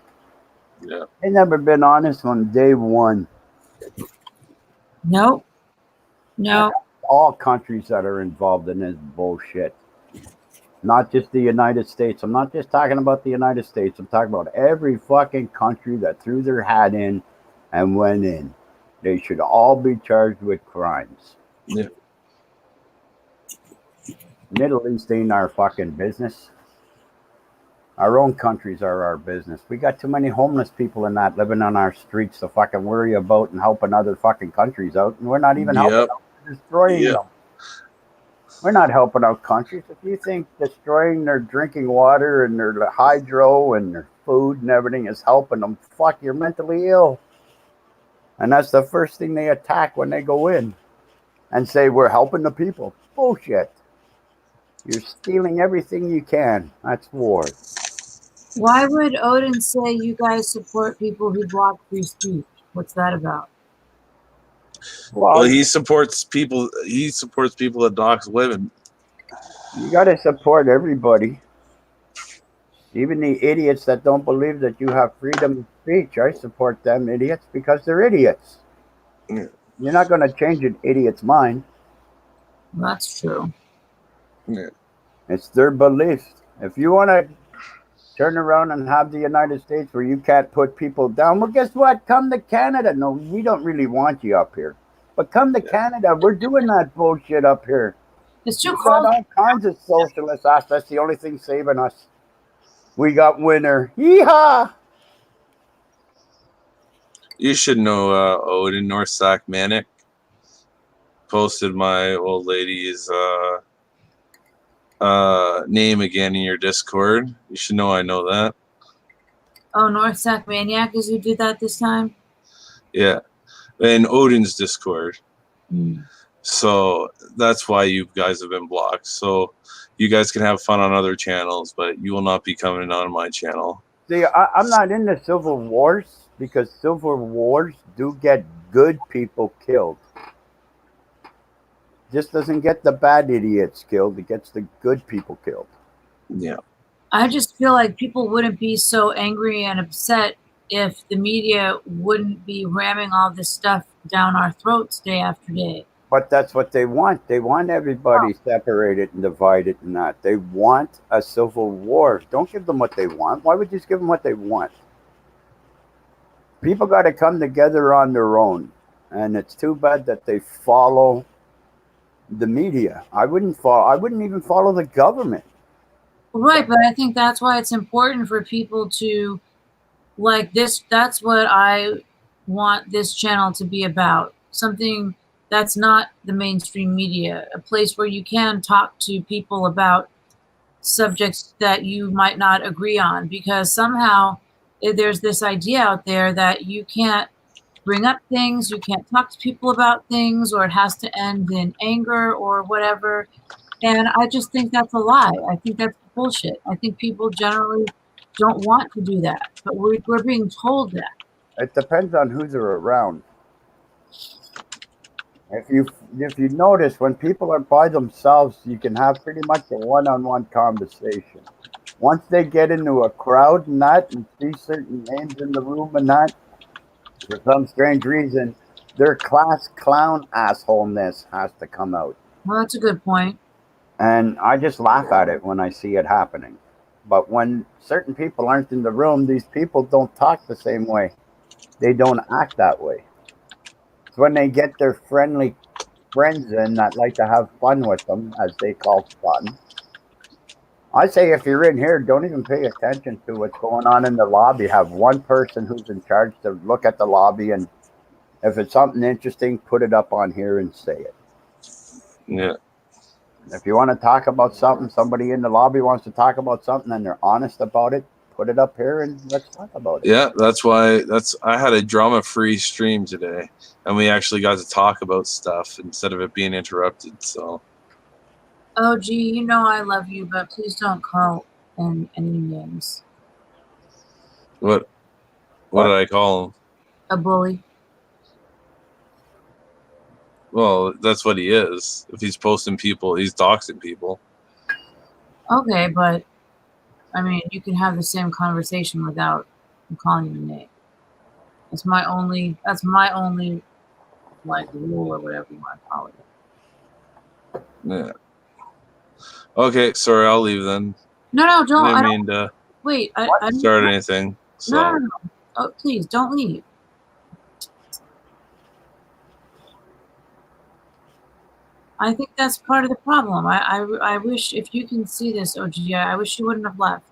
Yeah. They never been honest on day one. Nope. No. All countries that are involved in this bullshit. Not just the United States. I'm not just talking about the United States. I'm talking about every fucking country that threw their hat in and went in. They should all be charged with crimes. Yeah. Middle East ain't our fucking business. Our own countries are our business. We got too many homeless people in that living on our streets to fucking worry about and helping other fucking countries out. And we're not even helping out. We're destroying them. We're not helping out countries. If you think destroying their drinking water and their hydro and their food and everything is helping them, fuck, you're mentally ill. And that's the first thing they attack when they go in and say, we're helping the people. Bullshit. You're stealing everything you can. That's war. Why would Odin say you guys support people who block free speech? What's that about? Well, he supports people. He supports people that dox women. You got to support everybody. Even the idiots that don't believe that you have freedom of speech. I support them idiots because they're idiots. Yeah. You're not going to change an idiot's mind. That's true. Yeah. It's their beliefs. If you want to turn around and have the United States where you can't put people down, well, guess what? Come to Canada. No, we don't really want you up here. But come to Canada. We're doing that bullshit up here. It's too got cold. all kinds of socialists. That's the only thing saving us. We got winter. Yeehaw! You should know Odin Northsack Manic posted my old lady's name again in your Discord. You should know I know that. Oh, North Sac Maniac is who did that this time? Yeah. In Odin's Discord. Mm. So that's why you guys have been blocked. So you guys can have fun on other channels, but you will not be coming on my channel. See, I'm not into civil wars because civil wars do get good people killed. Just doesn't get the bad idiots killed. It gets the good people killed. Yeah. I just feel like people wouldn't be so angry and upset if the media wouldn't be ramming all this stuff down our throats day after day. But that's what they want. They want everybody separated and divided and that. They want a civil war. Don't give them what they want. Why would you just give them what they want? People got to come together on their own. And it's too bad that they follow the media. I wouldn't even follow the government. Right, but I think that's why it's important for people to like this. That's what I want this channel to be about. Something that's not the mainstream media, a place where you can talk to people about subjects that you might not agree on, because somehow there's this idea out there that you can't bring up things, you can't talk to people about things, or it has to end in anger or whatever. And I just think that's a lie. I think that's bullshit. I think people generally don't want to do that, but we're being told that. It depends on who they're around. If you notice, when people are by themselves, you can have pretty much a one-on-one conversation. Once they get into a crowd and that, and see certain names in the room and that, for some strange reason, their class clown assholeness has to come out. Well, that's a good point. And I just laugh at it when I see it happening. But when certain people aren't in the room, these people don't talk the same way. They don't act that way. It's when they get their friendly friends in that like to have fun with them, as they call fun. I say if you're in here, don't even pay attention to what's going on in the lobby. Have one person who's in charge to look at the lobby, and if it's something interesting, put it up on here and say it. Yeah. If you want to talk about something, somebody in the lobby wants to talk about something and they're honest about it, put it up here and let's talk about it. Yeah, that's why I had a drama-free stream today, and we actually got to talk about stuff instead of it being interrupted. So. Oh, gee, you know I love you, but please don't call any names. What did I call him? A bully. Well, that's what he is. If he's posting people, he's doxing people. Okay, but I mean, you can have the same conversation without calling your name. That's my only like rule or whatever you want to call it. Yeah. Okay, sorry, I'll leave then. No, don't. I didn't mean to wait. I start anything. So. No. Oh, please don't leave. I think that's part of the problem. I wish, if you can see this, OG, I wish you wouldn't have left.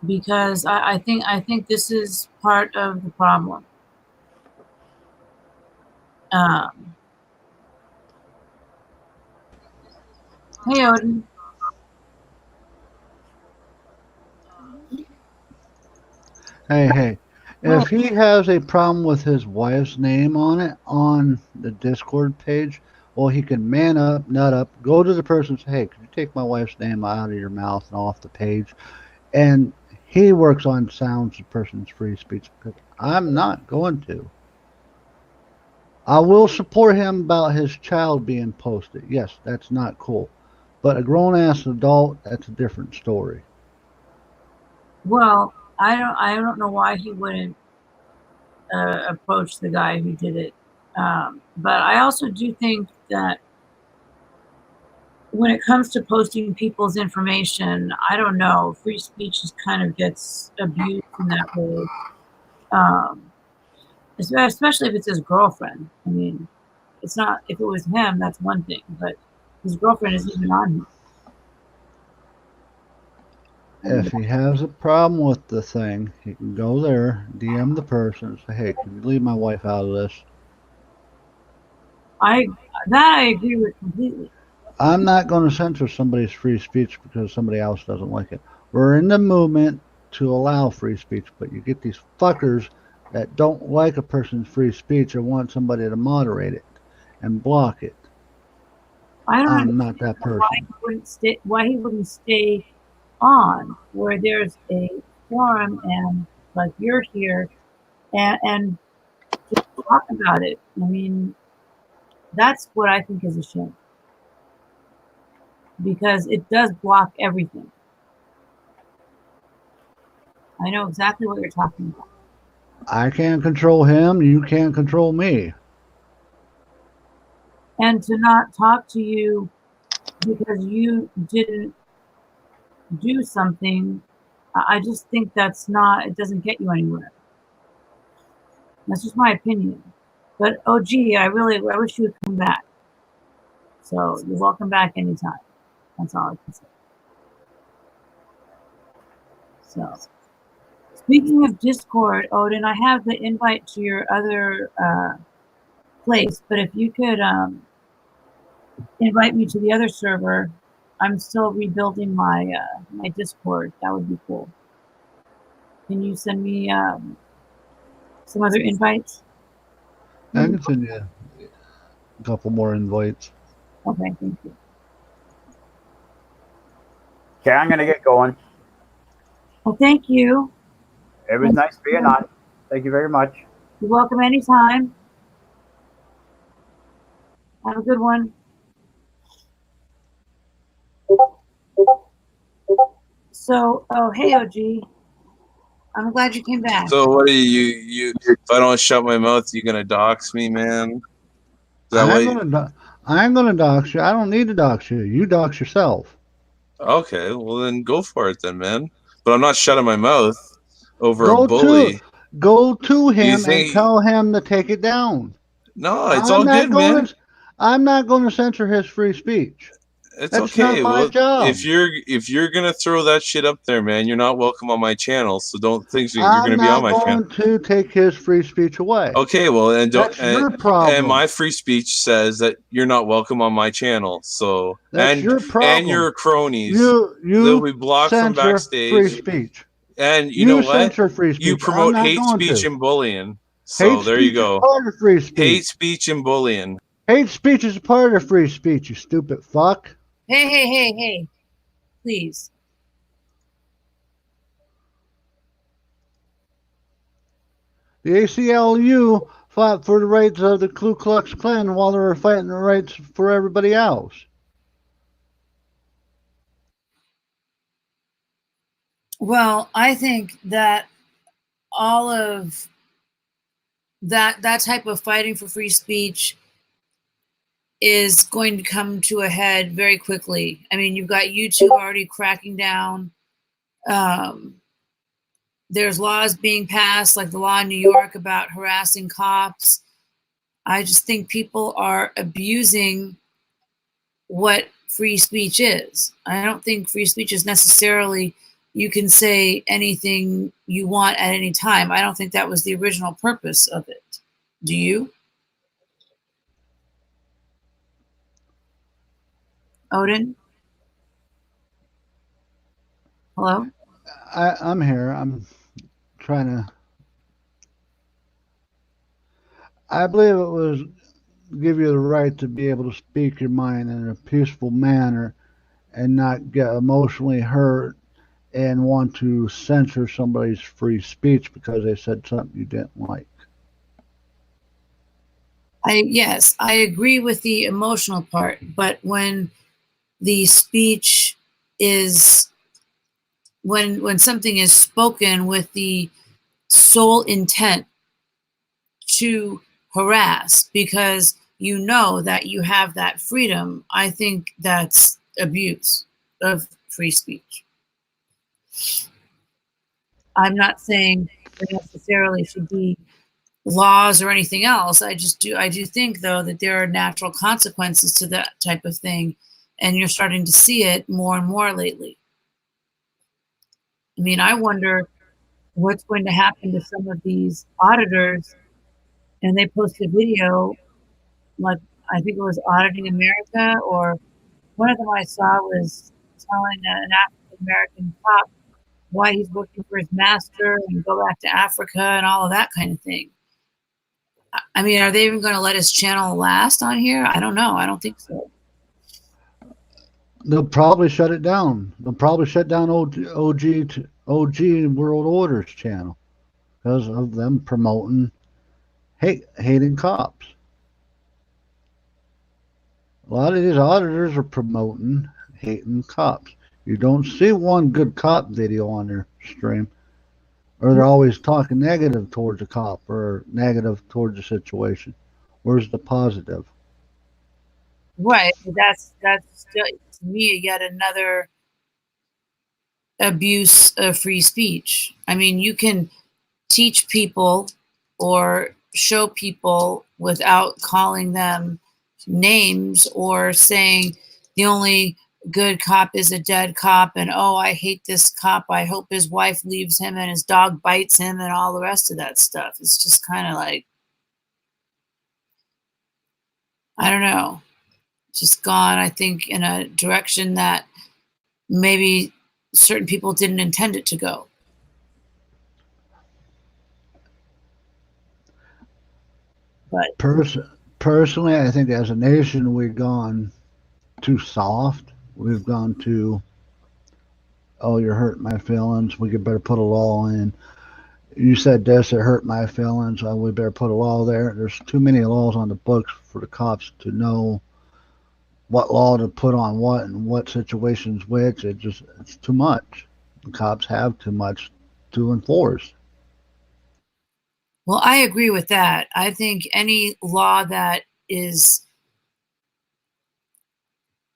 Because I think this is part of the problem. Hey, Odin. Hey. If he has a problem with his wife's name on it on the Discord page, well, he can man up, nut up, go to the person and say, hey, could you take my wife's name out of your mouth and off the page? And he works on sounds the person's free speech, because I'm not going to. I will support him about his child being posted. Yes, that's not cool. But a grown-ass adult, that's a different story. Well, I don't know why he wouldn't approach the guy who did it. But I also do think that when it comes to posting people's information, I don't know, free speech just kind of gets abused in that way. Especially if it's his girlfriend. I mean, it's not, if it was him, that's one thing, but his girlfriend isn't even on him. If he has a problem with the thing, he can go there, DM the person, and say, hey, can you leave my wife out of this? I agree with completely. I'm not going to censor somebody's free speech because somebody else doesn't like it. We're in the movement to allow free speech, but you get these fuckers that don't like a person's free speech or want somebody to moderate it and block it. I'm not that person. Why he wouldn't stay on where there's a forum and like you're here and just talk about it. I mean, that's what I think is a shame, because it does block everything. I know exactly what you're talking about. I can't control him, you can't control me. And to not talk to you because you didn't do something, I just think that's not, it doesn't get you anywhere. That's just my opinion. But OG, I wish you would come back. So you're welcome back anytime. That's all I can say. So speaking of Discord, Odin, I have the invite to your other place, but if you could invite me to the other server, I'm still rebuilding my my Discord. That would be cool. Can you send me some other invites? I can send you a couple more invites. Okay, thank you. Okay, I'm going to get going. Well, thank you. It was nice being on. Thank you very much. You're welcome anytime. Have a good one. So, oh, hey, OG. I'm glad you came back. So what are you if I don't shut my mouth, you gonna dox me, man? I'm gonna dox you. I don't need to dox you. You dox yourself. Okay, well then go for it then, man. But I'm not shutting my mouth over a Go bully. to him and think- tell him to take it down. No, it's all good, man. I'm not going to censor his free speech. It's That's okay. not my job. If you're gonna throw that shit up there, man, you're not welcome on my channel. So don't think you're gonna be on my channel. I'm not going to take his free speech away. Okay, well, and don't. That's your problem. And my free speech says that you're not welcome on my channel. So that's your problem. And your cronies, they'll be blocked from backstage. Free speech. And you know what? Censor free speech. You promote hate speech and bullying. So there you go. Part of free speech. Hate speech and bullying. Hate speech is a part of free speech. You stupid fuck. Hey. Please. The ACLU fought for the rights of the Ku Klux Klan while they were fighting the rights for everybody else. Well, I think that all of that type of fighting for free speech is going to come to a head very quickly. I mean, you've got YouTube already cracking down. There's laws being passed, like the law in New York about harassing cops. I just think people are abusing what free speech is. I don't think free speech is necessarily you can say anything you want at any time. I don't think that was the original purpose of it. Do you? Odin? Hello? I'm here. I'm trying to. I believe it was give you the right to be able to speak your mind in a peaceful manner and not get emotionally hurt and want to censor somebody's free speech because they said something you didn't like. Yes, I agree with the emotional part, but when the speech is when something is spoken with the sole intent to harass because you know that you have that freedom, I think that's abuse of free speech. I'm not saying there necessarily should be laws or anything else. I do think though that there are natural consequences to that type of thing, and you're starting to see it more and more lately. I mean, I wonder what's going to happen to some of these auditors, and they posted a video, like I think it was Auditing America, or one of them I saw was telling an African American cop why he's working for his master and go back to Africa and all of that kind of thing. I mean, are they even going to let his channel last on here? I don't know. I don't think so. They'll probably shut it down. They'll probably shut down OG World Order's channel because of them promoting hating cops. A lot of these auditors are promoting hating cops. You don't see one good cop video on their stream, or they're always talking negative towards a cop or negative towards the situation. Where's the positive? Right. That's still, to me, yet another abuse of free speech. I mean, you can teach people or show people without calling them names or saying the only good cop is a dead cop and oh, I hate this cop, I hope his wife leaves him and his dog bites him and all the rest of that stuff. It's just kind of like, I don't know, just gone, I think, in a direction that maybe certain people didn't intend it to go. But personally, I think as a nation, we've gone too soft. We've gone to, oh, you're hurting my feelings. We could better put a law in. You said this, it hurt my feelings. Well, we better put a law there. There's too many laws on the books for the cops to know what law to put on what and what situations which. It's too much. The cops have too much to enforce. Well, I agree with that. I think any law that is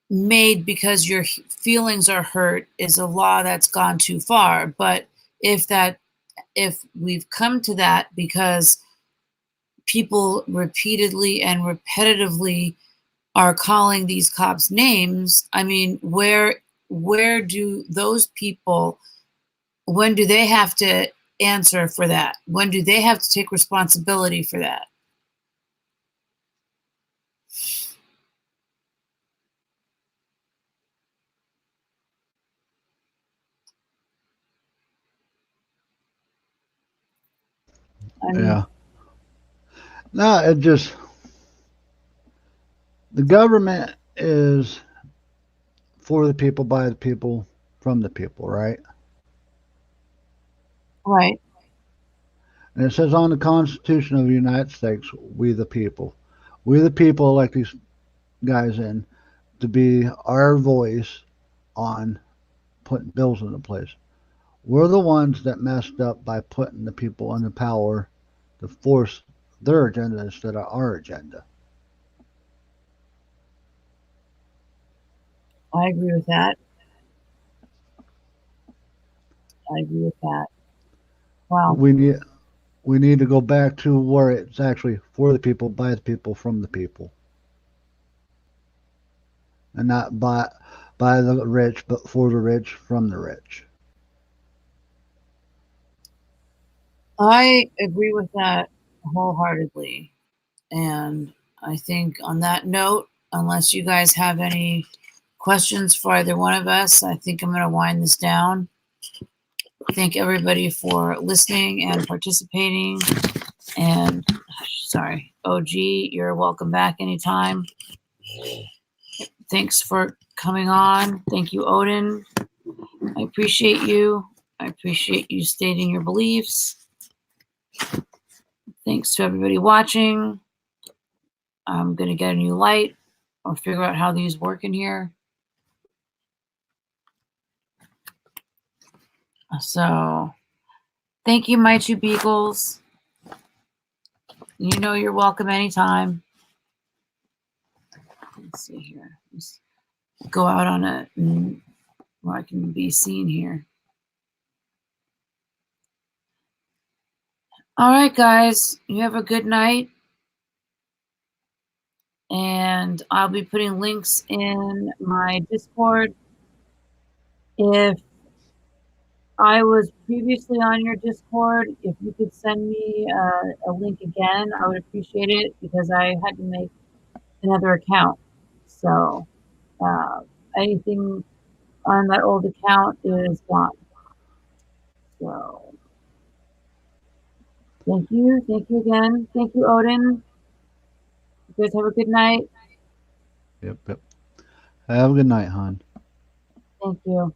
made because your feelings are hurt is a law that's gone too far. But if we've come to that because people repeatedly and repetitively are calling these cops names, I mean, where do those people, when do they have to answer for that? When do they have to take responsibility for that? I mean, Yeah. No, it just, the government is for the people, by the people, from the people, right? right. And it says on the Constitution of the United States, we the people. We the people elect these guys in to be our voice on putting bills into place. We're the ones that messed up by putting the people in the power to force their agenda instead of our agenda. I agree with that. I agree with that. Wow. We need to go back to where it's actually for the people, by the people, from the people, and not by the rich, but for the rich, from the rich. I agree with that wholeheartedly. And I think on that note, unless you guys have any questions for either one of us, I think I'm going to wind this down. Thank everybody for listening and participating. And sorry, OG, you're welcome back anytime. Thanks for coming on. Thank you, Odin. I appreciate you. I appreciate you stating your beliefs. Thanks to everybody watching. I'm going to get a new light or figure out how these work in here. So, thank you, my two beagles. You know you're welcome anytime. Let's see here. Let's go out on a where I can be seen here. All right, guys. You have a good night. And I'll be putting links in my Discord. If I was previously on your Discord, if you could send me a link again, I would appreciate it because I had to make another account. So anything on that old account is gone. So thank you. Thank you again. Thank you, Odin. You guys have a good night. Yep. Have a good night, hon. Thank you.